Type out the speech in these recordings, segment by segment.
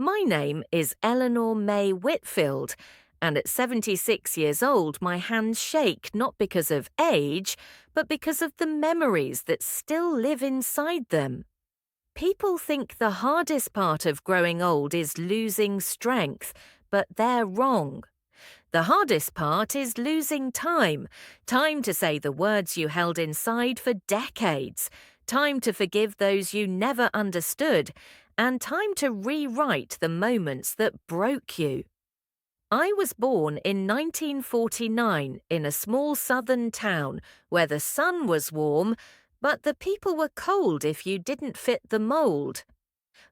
My name is Eleanor Mae Whitfield, and at 76 years old, my hands shake not because of age, but because of the memories that still live inside them. People think the hardest part of growing old is losing strength, but they're wrong. The hardest part is losing time. Time to say the words you held inside for decades. Time to forgive those you never understood. And time to rewrite the moments that broke you. I was born in 1949 in a small southern town where the sun was warm, but the people were cold if you didn't fit the mold.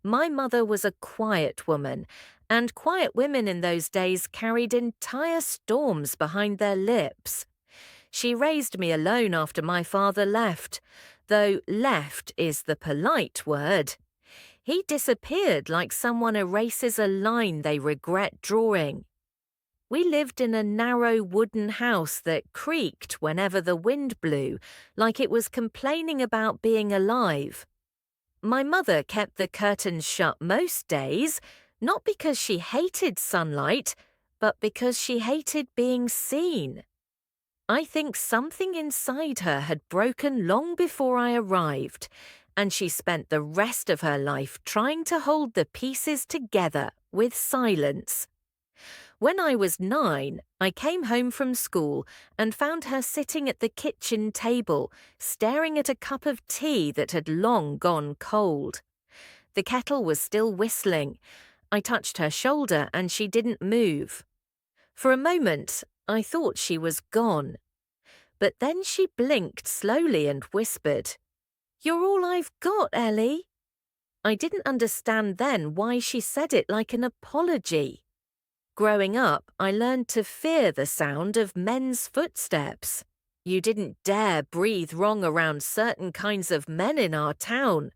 My mother was a quiet woman, and quiet women in those days carried entire storms behind their lips. She raised me alone after my father left, though left is the polite word. He disappeared like someone erases a line they regret drawing. We lived in a narrow wooden house that creaked whenever the wind blew, like it was complaining about being alive. My mother kept the curtains shut most days, not because she hated sunlight, but because she hated being seen. I think something inside her had broken long before I arrived, and she spent the rest of her life trying to hold the pieces together with silence. When I was 9, I came home from school and found her sitting at the kitchen table, staring at a cup of tea that had long gone cold. The kettle was still whistling. I touched her shoulder and she didn't move. For a moment, I thought she was gone. But then she blinked slowly and whispered, "You're all I've got, Ellie." I didn't understand then why she said it like an apology. Growing up, I learned to fear the sound of men's footsteps. You didn't dare breathe wrong around certain kinds of men in our town.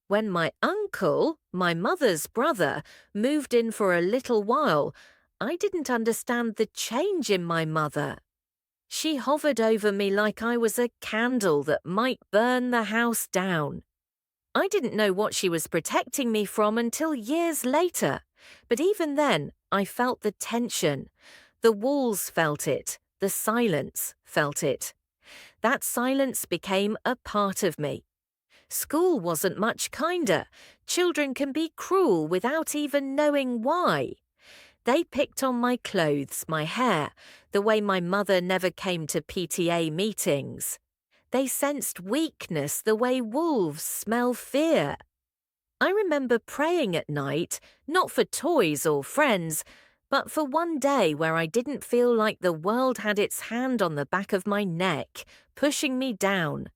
When my uncle, my mother's brother, moved in for a little while, I didn't understand the change in my mother. She hovered over me like I was a candle that might burn the house down. I didn't know what she was protecting me from until years later, but even then, I felt the tension. The walls felt it. The silence felt it. That silence became a part of me. School wasn't much kinder. Children can be cruel without even knowing why. They picked on my clothes, my hair, the way my mother never came to PTA meetings. They sensed weakness the way wolves smell fear. I remember praying at night, not for toys or friends, but for one day where I didn't feel like the world had its hand on the back of my neck, pushing me down.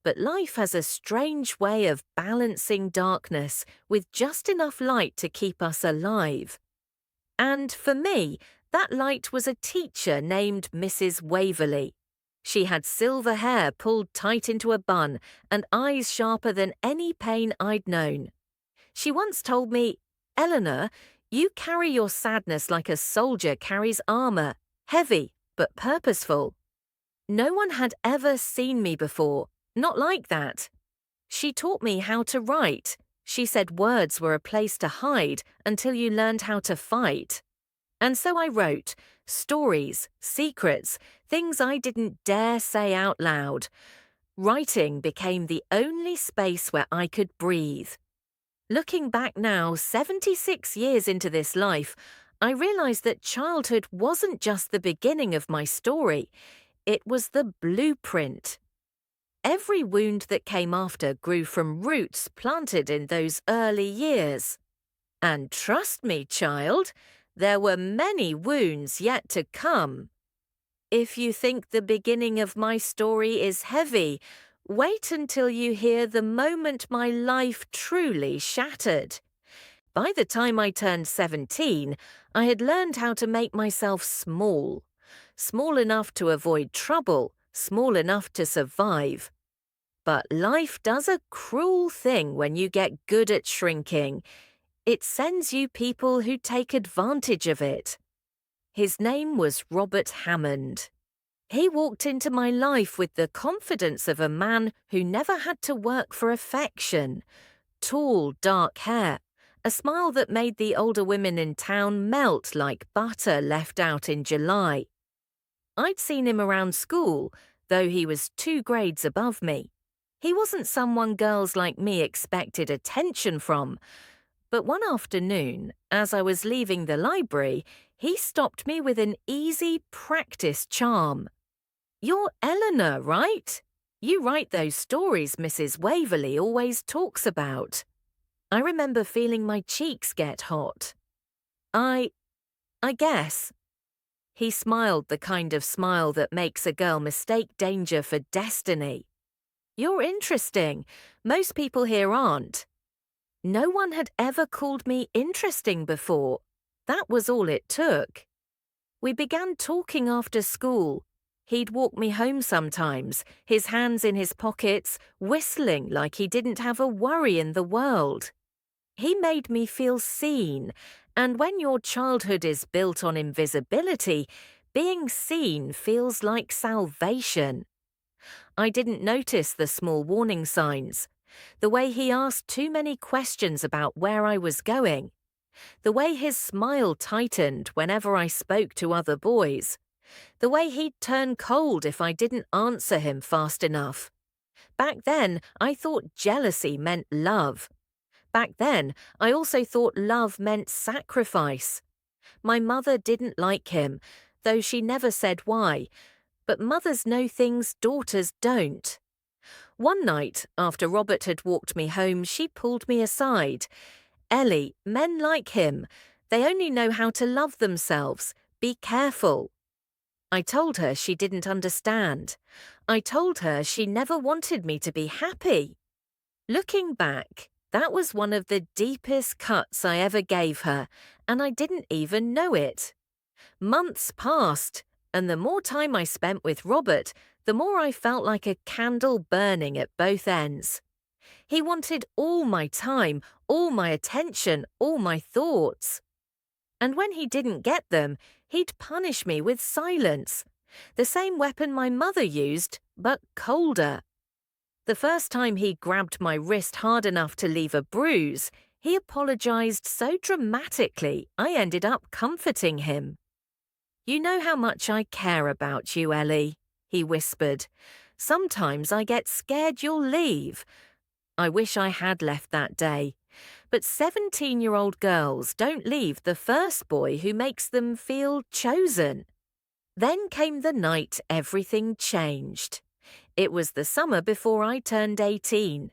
But life has a strange way of balancing darkness with just enough light to keep us alive. And for me, that light was a teacher named Mrs. Waverley. She had silver hair pulled tight into a bun and eyes sharper than any pain I'd known. She once told me, "Eleanor, you carry your sadness like a soldier carries armor, heavy but purposeful." No one had ever seen me before, not like that. She taught me how to write. She said words were a place to hide until you learned how to fight. And so I wrote stories, secrets, things I didn't dare say out loud. Writing became the only space where I could breathe. Looking back now, 76 years into this life, I realized that childhood wasn't just the beginning of my story. It was the blueprint. Every wound that came after grew from roots planted in those early years. And trust me, child, there were many wounds yet to come. If you think the beginning of my story is heavy, wait until you hear the moment my life truly shattered. By the time I turned 17, I had learned how to make myself small. Small enough to avoid trouble, small enough to survive. But life does a cruel thing when you get good at shrinking. It sends you people who take advantage of it. His name was Robert Hammond. He walked into my life with the confidence of a man who never had to work for affection. Tall, dark hair, A smile that made the older women in town melt like butter left out in July. I'd seen him around school, though he was 2 grades above me. He wasn't someone girls like me expected attention from. But one afternoon, as I was leaving the library, he stopped me with an easy, practiced charm. "You're Eleanor, right? You write those stories Mrs. Waverley always talks about." I remember feeling my cheeks get hot. I guess. He smiled the kind of smile that makes a girl mistake danger for destiny. "You're interesting. Most people here aren't." No one had ever called me interesting before. That was all it took. We began talking after school. He'd walk me home sometimes, his hands in his pockets, whistling like he didn't have a worry in the world. He made me feel seen, and when your childhood is built on invisibility, being seen feels like salvation. I didn't notice the small warning signs. The way he asked too many questions about where I was going. The way his smile tightened whenever I spoke to other boys. The way he'd turn cold if I didn't answer him fast enough. Back then, I thought jealousy meant love. Back then, I also thought love meant sacrifice. My mother didn't like him, though she never said why. But mothers know things daughters don't. One night, after Robert had walked me home, she pulled me aside. "Ellie, men like him. They only know how to love themselves. Be careful." I told her she didn't understand. I told her she never wanted me to be happy. Looking back, that was one of the deepest cuts I ever gave her, and I didn't even know it. Months passed, and the more time I spent with Robert, the more I felt like a candle burning at both ends. He wanted all my time, all my attention, all my thoughts. And when he didn't get them, he'd punish me with silence. The same weapon my mother used, but colder. The first time he grabbed my wrist hard enough to leave a bruise, he apologized so dramatically I ended up comforting him. "You know how much I care about you, Ellie," he whispered. "Sometimes I get scared you'll leave." I wish I had left that day. But 17-year-old girls don't leave the first boy who makes them feel chosen. Then came the night everything changed. It was the summer before I turned 18.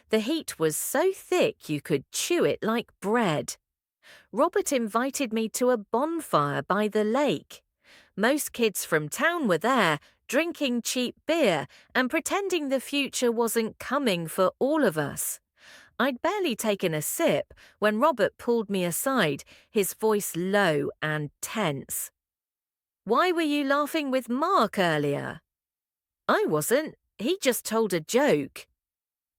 The heat was so thick you could chew it like bread. Robert invited me to a bonfire by the lake. Most kids from town were there, drinking cheap beer and pretending the future wasn't coming for all of us. I'd barely taken a sip when Robert pulled me aside, his voice low and tense. "Why were you laughing with Mark earlier?" "I wasn't. He just told a joke."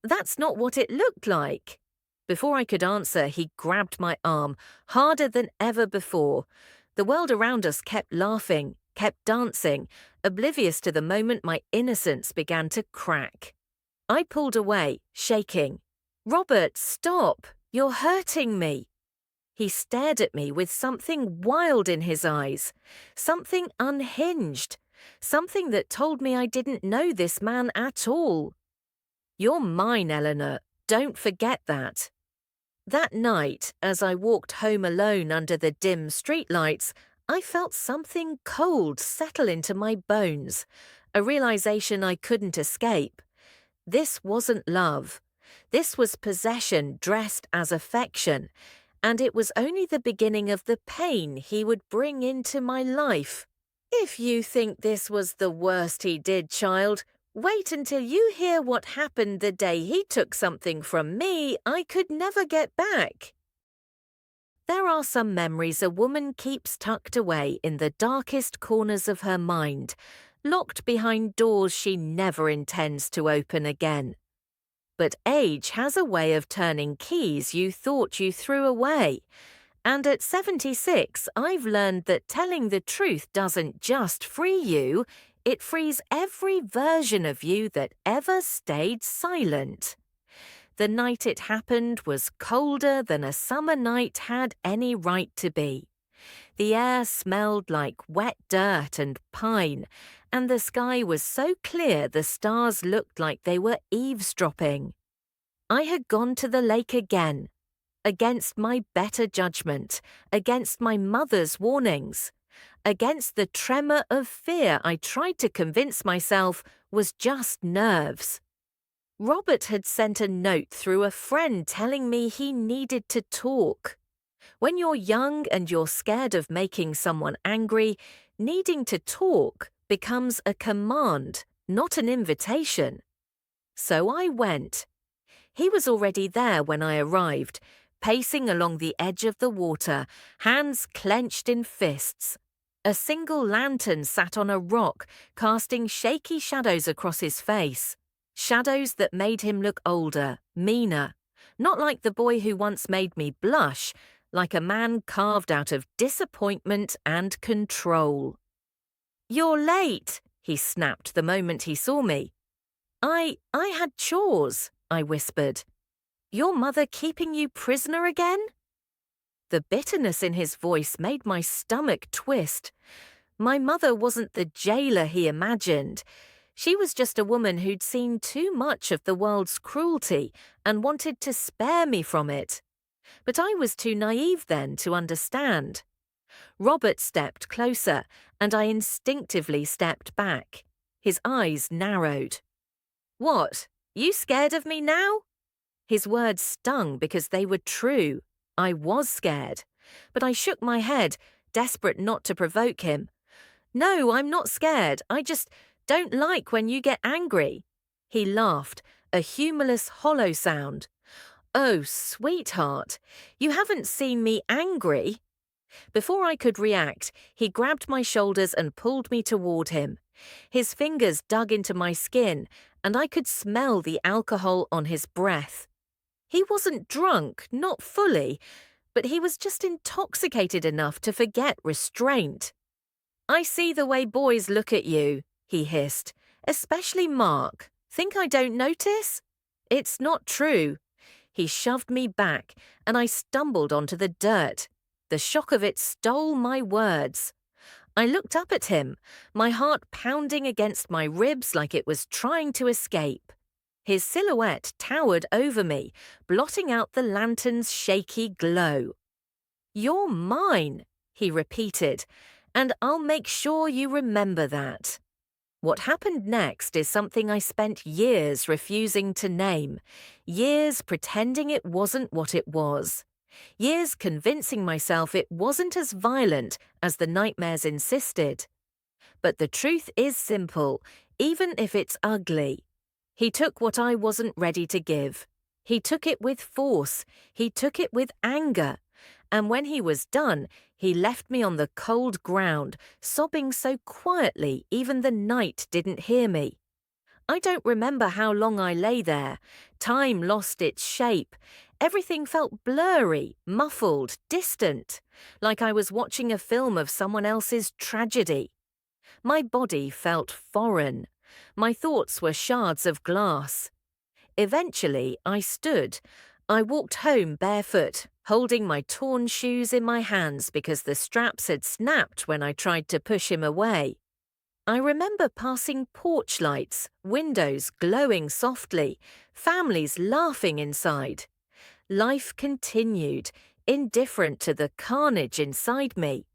"That's not what it looked like." Before I could answer, he grabbed my arm, harder than ever before. The world around us kept laughing, kept dancing, oblivious to the moment my innocence began to crack. I pulled away, shaking. "Robert, stop! You're hurting me." He stared at me with something wild in his eyes, something unhinged, something that told me I didn't know this man at all. "You're mine, Eleanor. Don't forget that." That night, as I walked home alone under the dim streetlights, I felt something cold settle into my bones, a realization I couldn't escape. This wasn't love. This was possession dressed as affection, and it was only the beginning of the pain he would bring into my life. If you think this was the worst he did, child, wait until you hear what happened the day he took something from me I could never get back. There are some memories a woman keeps tucked away in the darkest corners of her mind, locked behind doors she never intends to open again. But age has a way of turning keys you thought you threw away. And at 76, I've learned that telling the truth doesn't just free you, it frees every version of you that ever stayed silent. The night it happened was colder than a summer night had any right to be. The air smelled like wet dirt and pine, and the sky was so clear the stars looked like they were eavesdropping. I had gone to the lake again, against my better judgment, against my mother's warnings, against the tremor of fear I tried to convince myself was just nerves. Robert had sent a note through a friend telling me he needed to talk. When you're young and you're scared of making someone angry, needing to talk becomes a command, not an invitation. So I went. He was already there when I arrived, pacing along the edge of the water, hands clenched in fists. A single lantern sat on a rock, casting shaky shadows across his face. Shadows that made him look older, meaner. Not like the boy who once made me blush, like a man carved out of disappointment and control. "You're late," he snapped the moment he saw me. I had chores," I whispered. "Your mother keeping you prisoner again?" The bitterness in his voice made my stomach twist. My mother wasn't the jailer he imagined. She was just a woman who'd seen too much of the world's cruelty and wanted to spare me from it. But I was too naive then to understand. Robert stepped closer, and I instinctively stepped back. His eyes narrowed. "What? You scared of me now?" His words stung because they were true. I was scared. But I shook my head, desperate not to provoke him. "No, I'm not scared. I just don't like when you get angry." He laughed, a humorless, hollow sound. "Oh, sweetheart, you haven't seen me angry." Before I could react, he grabbed my shoulders and pulled me toward him. His fingers dug into my skin, and I could smell the alcohol on his breath. He wasn't drunk, not fully, but he was just intoxicated enough to forget restraint. "I see the way boys look at you," he hissed, "especially Mark. Think I don't notice? It's not true." He shoved me back, and I stumbled onto the dirt. The shock of it stole my words. I looked up at him, my heart pounding against my ribs like it was trying to escape. His silhouette towered over me, blotting out the lantern's shaky glow. "You're mine," he repeated, "and I'll make sure you remember that." What happened next is something I spent years refusing to name, years pretending it wasn't what it was, years convincing myself it wasn't as violent as the nightmares insisted. But the truth is simple, even if it's ugly. He took what I wasn't ready to give. He took it with force. He took it with anger. And when he was done, he left me on the cold ground, sobbing so quietly even the night didn't hear me. I don't remember how long I lay there. Time lost its shape. Everything felt blurry, muffled, distant, like I was watching a film of someone else's tragedy. My body felt foreign. My thoughts were shards of glass. Eventually, I stood. I walked home barefoot, holding my torn shoes in my hands because the straps had snapped when I tried to push him away. I remember passing porch lights, windows glowing softly, families laughing inside. Life continued, indifferent to the carnage inside me.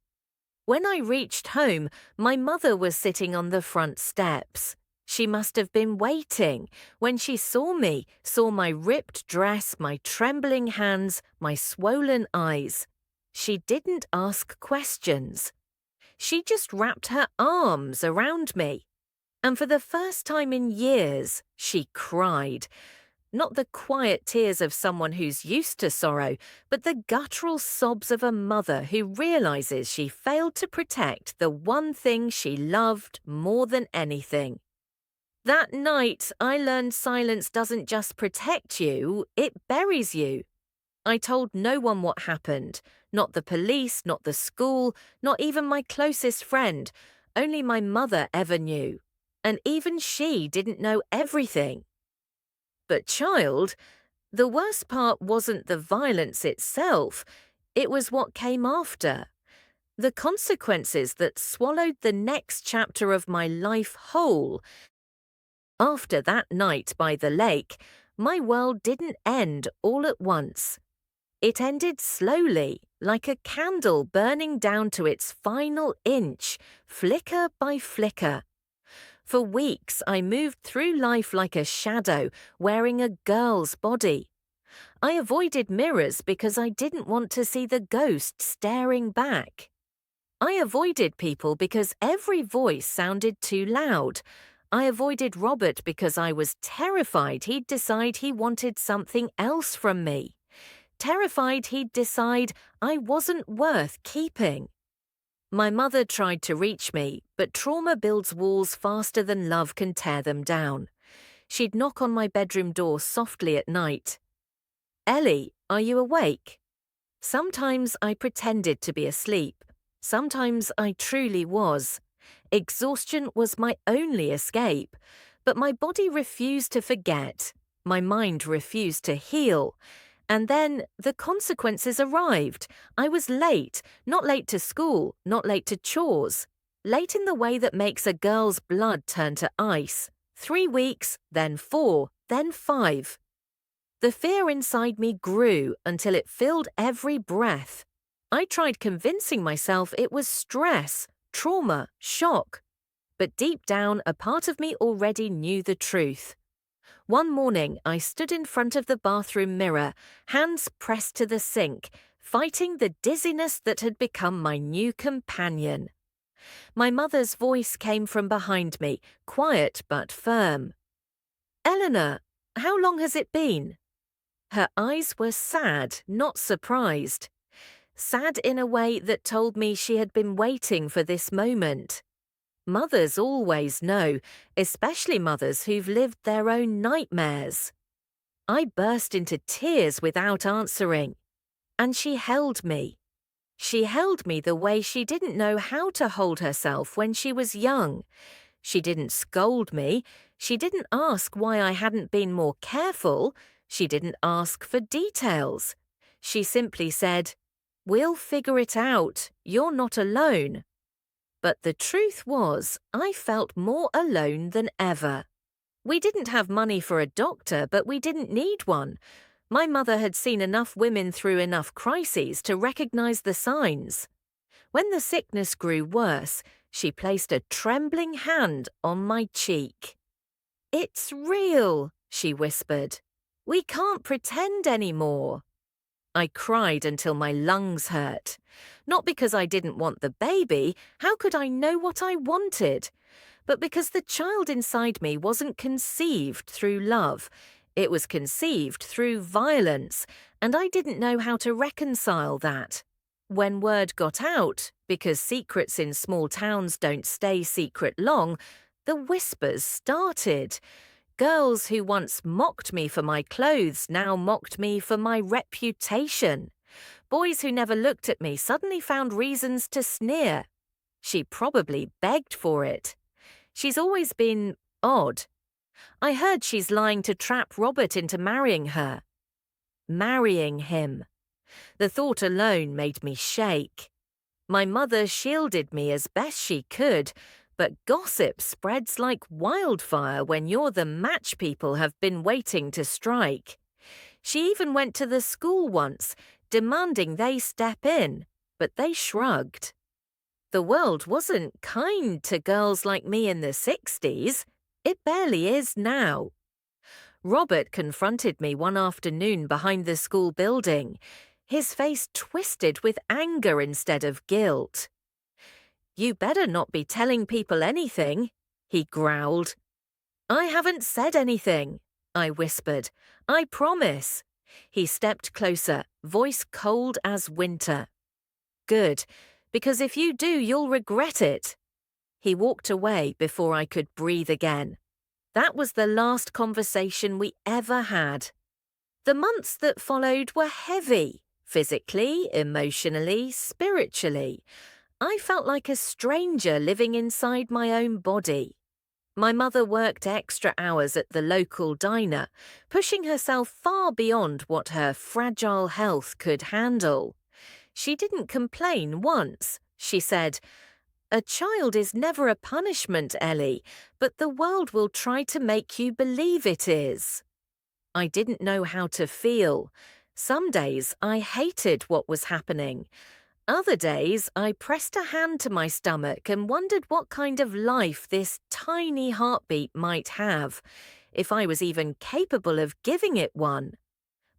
When I reached home, my mother was sitting on the front steps. She must have been waiting. When she saw me, saw my ripped dress, my trembling hands, my swollen eyes. She didn't ask questions. She just wrapped her arms around me. And for the first time in years, she cried. Not the quiet tears of someone who's used to sorrow, but the guttural sobs of a mother who realizes she failed to protect the one thing she loved more than anything. That night, I learned silence doesn't just protect you, it buries you. I told no one what happened. Not the police, not the school, not even my closest friend. Only my mother ever knew. And even she didn't know everything. But child, The worst part wasn't the violence itself, it was what came after. The consequences that swallowed the next chapter of my life whole. After that night by the lake, my world didn't end all at once. It ended slowly, like a candle burning down to its final inch, flicker by flicker. For weeks, I moved through life like a shadow, wearing a girl's body. I avoided mirrors because I didn't want to see the ghost staring back. I avoided people because every voice sounded too loud. I avoided Robert because I was terrified he'd decide he wanted something else from me. Terrified he'd decide I wasn't worth keeping. My mother tried to reach me, but trauma builds walls faster than love can tear them down. She'd knock on my bedroom door softly at night. "Ellie, are you awake?" Sometimes I pretended to be asleep. Sometimes I truly was. Exhaustion was my only escape, but my body refused to forget. My mind refused to heal. And then the consequences arrived. I was late, not late to school, not late to chores. Late in the way that makes a girl's blood turn to ice. 3 weeks, then 4, then 5. The fear inside me grew until it filled every breath. I tried convincing myself it was stress, trauma, shock. But deep down, a part of me already knew the truth. One morning, I stood in front of the bathroom mirror, hands pressed to the sink, fighting the dizziness that had become my new companion. My mother's voice came from behind me, quiet but firm. "Eleanor, how long has it been?" Her eyes were sad, not surprised. Sad in a way that told me she had been waiting for this moment. Mothers always know, especially mothers who've lived their own nightmares. I burst into tears without answering. And she held me. She held me the way she didn't know how to hold herself when she was young. She didn't scold me. She didn't ask why I hadn't been more careful. She didn't ask for details. She simply said, "We'll figure it out. You're not alone." But the truth was, I felt more alone than ever. We didn't have money for a doctor, but we didn't need one. My mother had seen enough women through enough crises to recognize the signs. When the sickness grew worse, she placed a trembling hand on my cheek. "It's real," she whispered. "We can't pretend anymore." I cried until my lungs hurt. Not because I didn't want the baby, how could I know what I wanted? But because the child inside me wasn't conceived through love. It was conceived through violence, and I didn't know how to reconcile that. When word got out, because secrets in small towns don't stay secret long, the whispers started. Girls who once mocked me for my clothes now mocked me for my reputation. Boys who never looked at me suddenly found reasons to sneer. She probably begged for it. She's always been odd. I heard she's lying to trap Robert into marrying her. Marrying him. The thought alone made me shake. My mother shielded me as best she could, but gossip spreads like wildfire when you're the match people have been waiting to strike. She even went to the school once, demanding they step in, but they shrugged. The world wasn't kind to girls like me in the 60s. It barely is now. Robert confronted me one afternoon behind the school building, his face twisted with anger instead of guilt. "You better not be telling people anything," he growled. "I haven't said anything," I whispered. "I promise." He stepped closer, voice cold as winter. "Good, because if you do, you'll regret it." He walked away before I could breathe again. That was the last conversation we ever had. The months that followed were heavy, physically, emotionally, spiritually. I felt like a stranger living inside my own body. My mother worked extra hours at the local diner, pushing herself far beyond what her fragile health could handle. She didn't complain once. She said, "A child is never a punishment, Ellie, but the world will try to make you believe it is." I didn't know how to feel. Some days I hated what was happening. Other days, I pressed a hand to my stomach and wondered what kind of life this tiny heartbeat might have, if I was even capable of giving it one.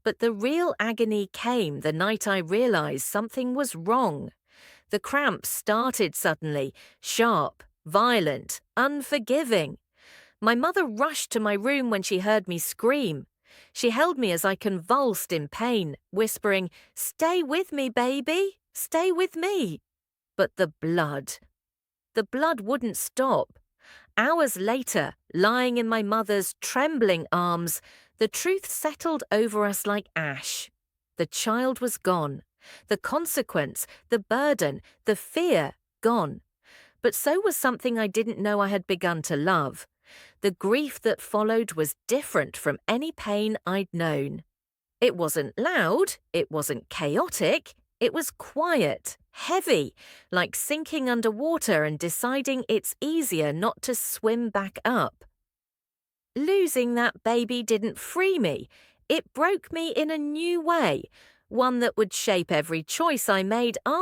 But the real agony came the night I realized something was wrong. The cramps started suddenly, sharp, violent, unforgiving. My mother rushed to my room when she heard me scream. She held me as I convulsed in pain, whispering, "Stay with me, baby. Stay with me." But the blood wouldn't stop. Hours later, lying in my mother's trembling arms, the truth settled over us like ash. The child was gone. The consequence, the burden, the fear, gone. But so was something I didn't know I had begun to love. The grief that followed was different from any pain I'd known. It wasn't loud, it wasn't chaotic, it was quiet, heavy, like sinking underwater and deciding it's easier not to swim back up. Losing that baby didn't free me. It broke me in a new way, one that would shape every choice I made